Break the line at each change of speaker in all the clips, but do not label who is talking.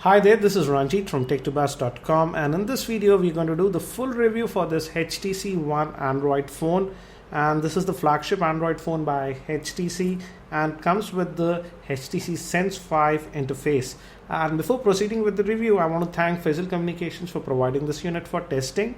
Hi there, this is Ranjit from tech2bars.com, and in this video we're going to do the full review for this HTC One Android phone. And this is the flagship Android phone by HTC and comes with the HTC Sense 5 interface. And before proceeding with the review, I want to thank Faisal Communications for providing this unit for testing.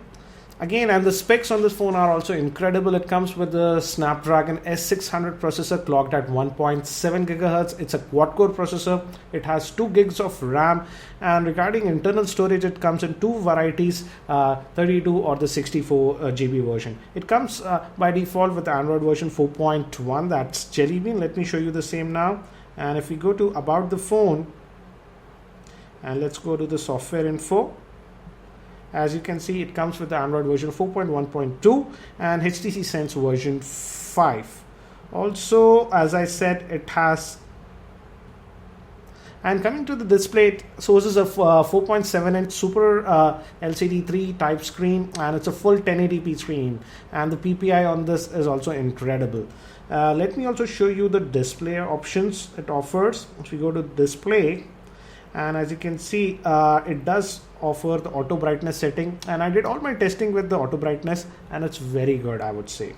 Again, and the specs on this phone are also incredible. It comes with the Snapdragon S600 processor clocked at 1.7 GHz. It's a quad-core processor. It has 2 gigs of RAM. And regarding internal storage, it comes in two varieties, 32 or the 64 GB version. It comes by default with the Android version 4.1. That's Jelly Bean. Let me show you the same now. And if we go to About the Phone, and let's go to the software info. As you can see, it comes with the Android version 4.1.2 and HTC Sense version 5. Also, as I said, it has, and coming to the display, it sources a 4.7-inch Super LCD 3 type screen, and it's a full 1080p screen, and the PPI on this is also incredible. Let me also show you the display options it offers. If we go to display, and as you can see, it does offer the auto brightness setting, and I did all my testing with the auto brightness and it's very good, I would say.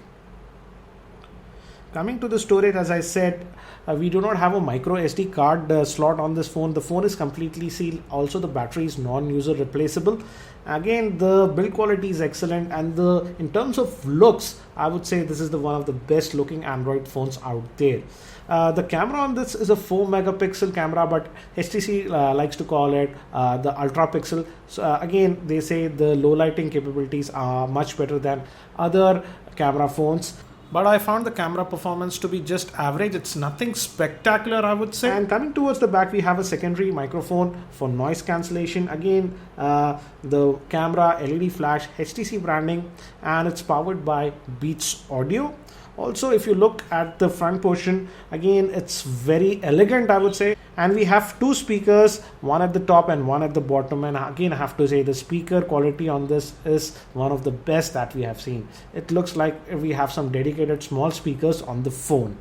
Coming to the storage, as I said, we do not have a micro SD card slot on this phone. The phone is completely sealed. Also, the battery is non-user replaceable. Again, the build quality is excellent, and in terms of looks, I would say this is one of the best looking Android phones out there. The camera on this is a 4 megapixel camera, but HTC likes to call it the ultra pixel. So again, they say the low lighting capabilities are much better than other camera phones. But I found the camera performance to be just average. It's nothing spectacular, I would say. And coming towards the back, we have a secondary microphone for noise cancellation. Again, the camera, LED flash, HTC branding, and it's powered by Beats Audio. Also, if you look at the front portion, again, it's very elegant, I would say. And we have two speakers, one at the top and one at the bottom. And again, I have to say the speaker quality on this is one of the best that we have seen. It looks like we have some dedicated small speakers on the phone.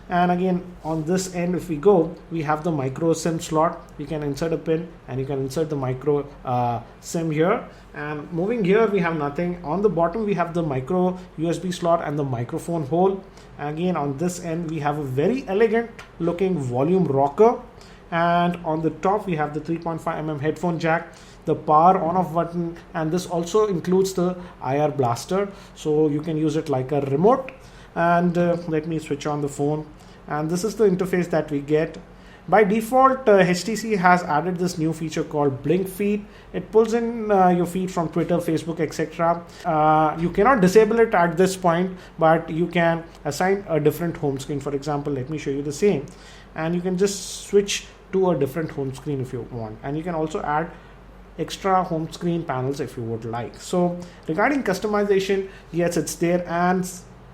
And again, on this end, if we go, we have the micro SIM slot. We can insert a pin and you can insert the micro SIM here. And moving here, we have nothing. On the bottom, we have the micro USB slot and the microphone hole. Again, on this end, we have a very elegant looking volume rocker. And on the top, we have the 3.5mm headphone jack, the power on off button, and this also includes the IR blaster. So you can use it like a remote. And let me switch on the phone, and this is the interface that we get. By default, HTC has added this new feature called Blink Feed. It pulls in your feed from Twitter, Facebook, etc. You cannot disable it at this point, but you can assign a different home screen. For example, let me show you the same, and you can just switch to a different home screen if you want, and you can also add extra home screen panels if you would like. So regarding customization, yes, it's there, and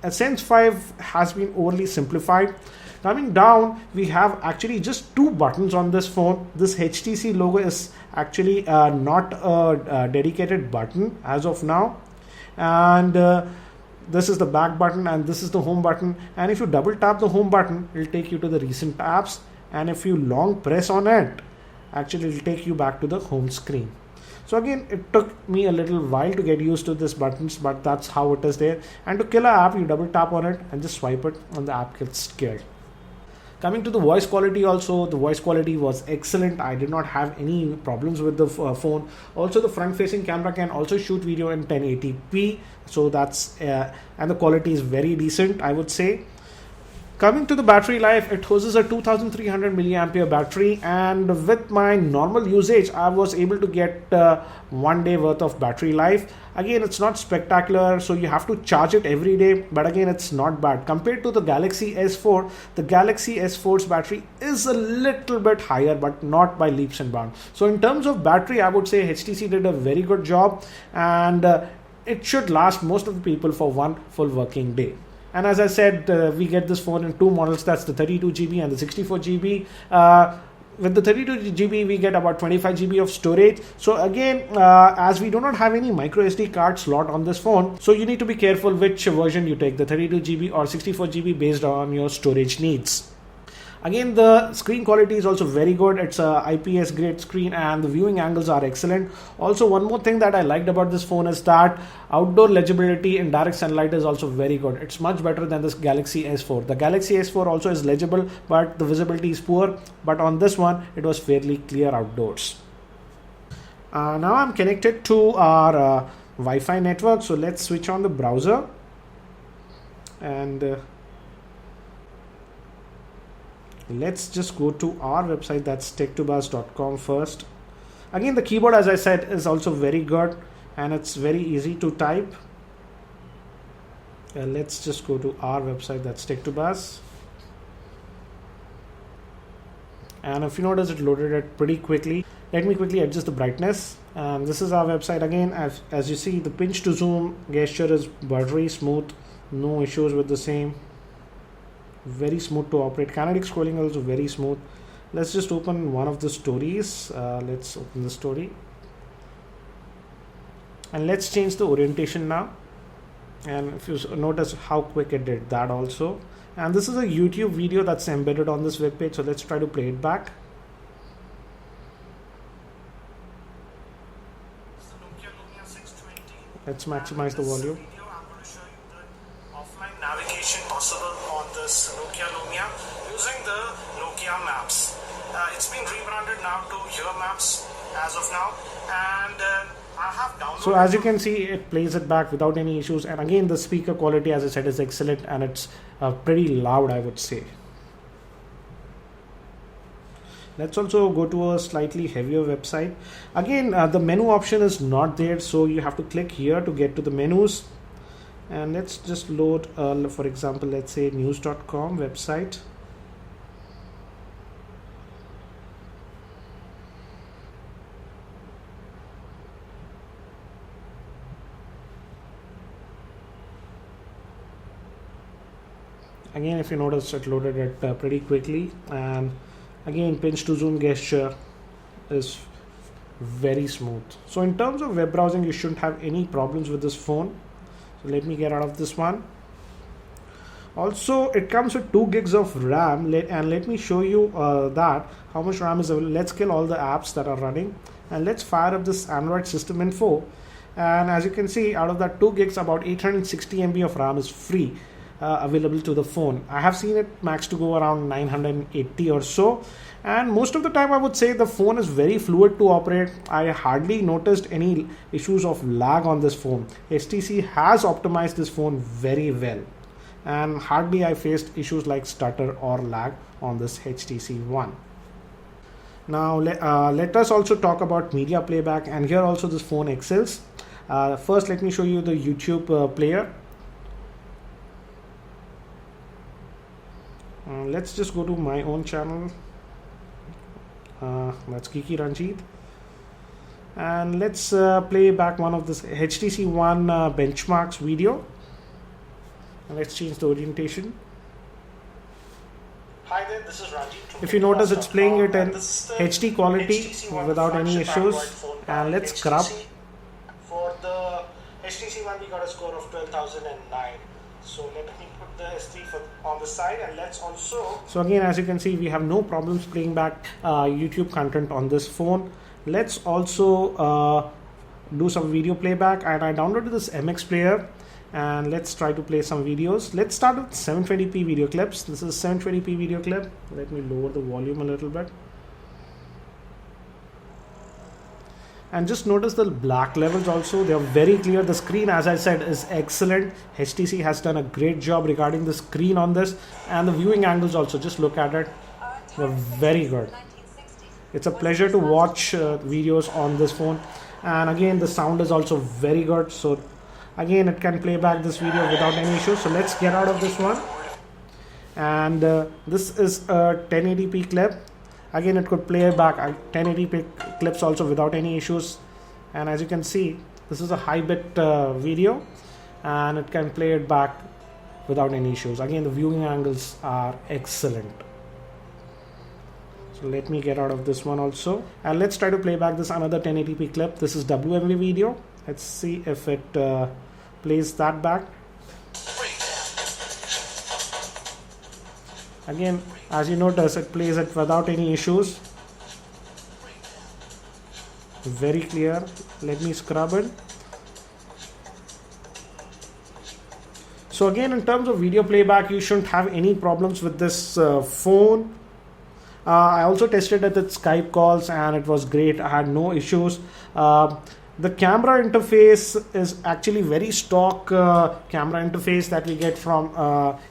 Sense 5 has been overly simplified. Coming down, we have actually just two buttons on this phone. This HTC logo is actually not a dedicated button as of now. And this is the back button and this is the home button. And if you double tap the home button, it will take you to the recent apps. And if you long press on it, actually it will take you back to the home screen. So again, it took me a little while to get used to these buttons, but that's how it is there. And to kill an app, you double tap on it and just swipe it and the app gets scared. Coming to the voice quality also, the voice quality was excellent. I did not have any problems with the phone. Also, the front facing camera can also shoot video in 1080p. So that's, and the quality is very decent, I would say. Coming to the battery life, it houses a 2300 milliampere battery, and with my normal usage, I was able to get 1 day worth of battery life. Again, it's not spectacular, so you have to charge it every day, but again, it's not bad. Compared to the Galaxy S4, the Galaxy S4's battery is a little bit higher, but not by leaps and bounds. So in terms of battery, I would say HTC did a very good job, and it should last most of the people for one full working day. And as I said, we get this phone in two models, that's the 32 GB and the 64 GB. With the 32 GB, we get about 25 GB of storage. So again, as we do not have any micro SD card slot on this phone, so you need to be careful which version you take, the 32 GB or 64 GB based on your storage needs. Again, the screen quality is also very good. It's a IPS grade screen and the viewing angles are excellent. Also, one more thing that I liked about this phone is that outdoor legibility in direct sunlight is also very good. It's much better than this Galaxy S4. The Galaxy S4 also is legible, but the visibility is poor. But on this one, it was fairly clear outdoors. Now I'm connected to our Wi-Fi network. So let's switch on the browser and let's just go to our website, that's tech2buzz.com first. Again, the keyboard, as I said, is also very good and it's very easy to type. Let's just go to our website, that's Tech2Buzz. And if you notice, it loaded it pretty quickly. Let me quickly adjust the brightness. This is our website again. As you see, the pinch to zoom gesture is buttery smooth, no issues with the same. Very smooth to operate. Kinetic scrolling also very smooth. Let's just open one of the stories. Let's open the story and let's change the orientation now. And if you notice how quick it did that also. And this is a YouTube video that's embedded on this web page, so let's try to play it back. Let's maximize the volume.
Navigation possible on this Nokia Lumia using the Nokia Maps. It's been rebranded now to Your Maps as of now, and I have downloaded.
So as you can see, it plays it back without any issues, and again the speaker quality, as I said, is excellent and it's pretty loud, I would say. Let's also go to a slightly heavier website. Again, the menu option is not there, so you have to click here to get to the menus. And let's just load, for example, let's say news.com website. Again, if you notice, it loaded it pretty quickly. And again, pinch to zoom gesture is very smooth. So in terms of web browsing, you shouldn't have any problems with this phone. So let me get out of this one. Also, it comes with 2 gigs of RAM, and let me show you that how much RAM is available. Let's kill all the apps that are running and let's fire up this Android system info. And as you can see, out of that 2 gigs, about 860 MB of RAM is free available to the phone. I have seen it max to go around 980 or so. And most of the time I would say the phone is very fluid to operate. I hardly noticed any issues of lag on this phone. HTC has optimized this phone very well, and hardly I faced issues like stutter or lag on this HTC One. Now let us also talk about media playback, and here also this phone excels. First let me show you the YouTube player. Let's just go to my own channel. That's Geekyranjit, and let's play back one of this HTC One benchmarks video, and let's change the orientation.
Hi there, this is Ranjit.
If you notice, it's playing it in HD quality without any issues. And let's scrub.
For the HTC One, we got a score of 12,009. So let me put the S3 on the side, and let's also.
So again, as you can see, we have no problems playing back YouTube content on this phone. Let's also do some video playback, and I downloaded this MX player, and let's try to play some videos. Let's start with 720p video clips. This is 720p video clip. Let me lower the volume a little bit. And just notice the black levels also, they are very clear. The screen, as I said, is excellent. HTC has done a great job regarding the screen on this, and the viewing angles also, just look at it, they're very good. It's a pleasure to watch videos on this phone. And again, the sound is also very good. So again, it can play back this video without any issues. So let's get out of this one. And this is a 1080p clip. Again, it could play back 1080p clips also without any issues. And as you can see, this is a high bit video, and it can play it back without any issues. Again, the viewing angles are excellent. So let me get out of this one also, and let's try to play back this another 1080p clip. This is WMV video. Let's see if it plays that back. Again, as you notice, it plays it without any issues. Very clear. Let me scrub it. So again, in terms of video playback, you shouldn't have any problems with this phone. I also tested it with Skype calls and it was great. I had no issues. The camera interface is actually very stock camera interface that we get from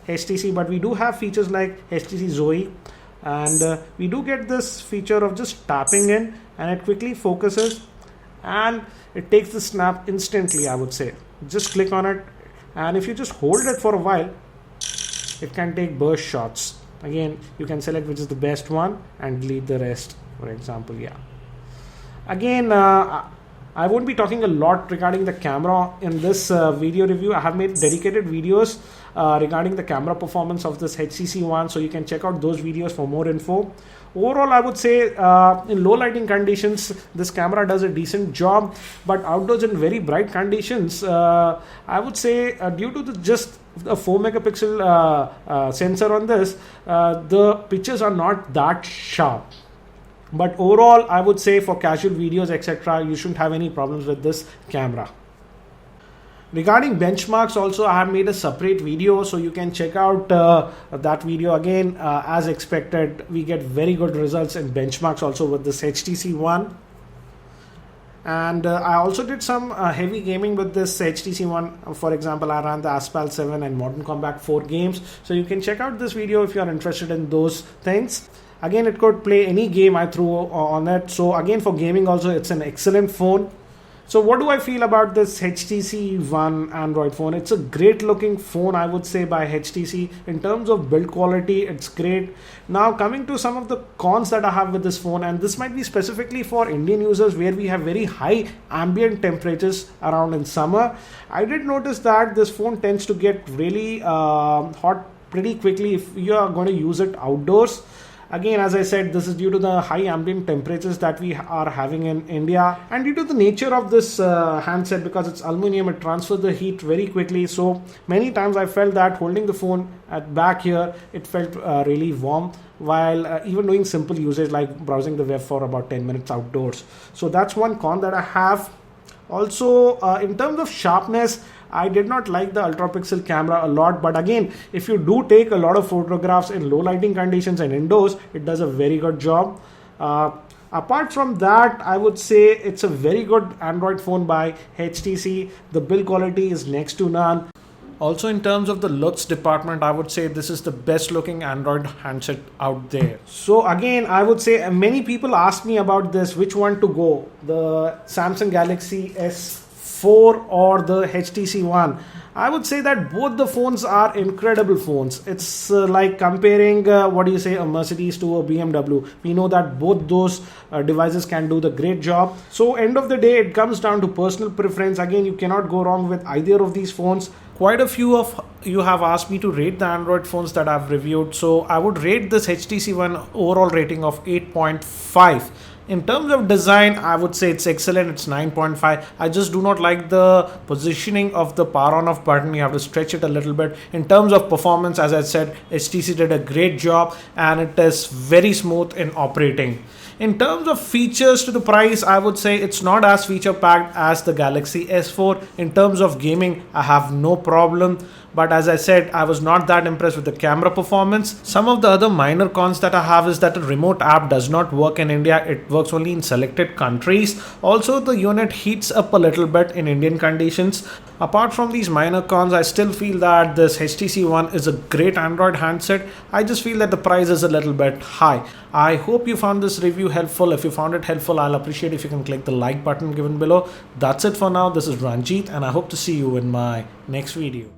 HTC, but we do have features like HTC Zoe, and we do get this feature of just tapping in and it quickly focuses and it takes the snap instantly. I would say just click on it, and if you just hold it for a while, it can take burst shots. Again, you can select which is the best one and delete the rest, for example. Yeah, again, I won't be talking a lot regarding the camera in this video review. I have made dedicated videos regarding the camera performance of this HTC One, so you can check out those videos for more info. Overall, I would say in low lighting conditions, this camera does a decent job, but outdoors in very bright conditions, I would say due to just a 4 megapixel sensor on this, the pictures are not that sharp. But overall, I would say for casual videos, etc., you shouldn't have any problems with this camera. Regarding benchmarks also, I have made a separate video, so you can check out that video. Again, as expected, we get very good results in benchmarks also with this HTC One. And I also did some heavy gaming with this HTC One. For example, I ran the Asphalt 7 and Modern Combat 4 games. So you can check out this video if you are interested in those things. Again, it could play any game I threw on it. So again, for gaming also, it's an excellent phone. So what do I feel about this HTC One Android phone? It's a great looking phone, I would say, by HTC. In terms of build quality, it's great. Now coming to some of the cons that I have with this phone, and this might be specifically for Indian users where we have very high ambient temperatures around in summer. I did notice that this phone tends to get really hot pretty quickly if you are going to use it outdoors. Again, as I said, this is due to the high ambient temperatures that we are having in India, and due to the nature of this handset, because it's aluminium, it transfers the heat very quickly. So many times I felt that holding the phone at back here, it felt really warm while even doing simple usage like browsing the web for about 10 minutes outdoors. So that's one con that I have. Also, in terms of sharpness, I did not like the ultra pixel camera a lot, but again, if you do take a lot of photographs in low lighting conditions and indoors, it does a very good job. Apart from that, I would say it's a very good Android phone by HTC. The build quality is next to none. Also, in terms of the looks department, I would say this is the best looking Android handset out there. So again, I would say many people ask me about this, which one to go, the Samsung Galaxy S4 or the HTC One. I would say that both the phones are incredible phones. It's like comparing, a Mercedes to a BMW. We know that both those devices can do the great job. So end of the day, it comes down to personal preference. Again, you cannot go wrong with either of these phones. Quite a few of you have asked me to rate the Android phones that I've reviewed. So I would rate this HTC One overall rating of 8.5. In terms of design, I would say it's excellent. It's 9.5. I just do not like the positioning of the power on off button. You have to stretch it a little bit. In terms of performance, as I said, HTC did a great job and it is very smooth in operating. In terms of features to the price, I would say it's not as feature packed as the Galaxy S4. In terms of gaming, I have no problem. But as I said, I was not that impressed with the camera performance. Some of the other minor cons that I have is that the remote app does not work in India. It works only in selected countries. Also, the unit heats up a little bit in Indian conditions. Apart from these minor cons, I still feel that this HTC One is a great Android handset. I just feel that the price is a little bit high. I hope you found this review helpful. If you found it helpful, I'll appreciate if you can click the like button given below. That's it for now. This is Ranjit and I hope to see you in my next video.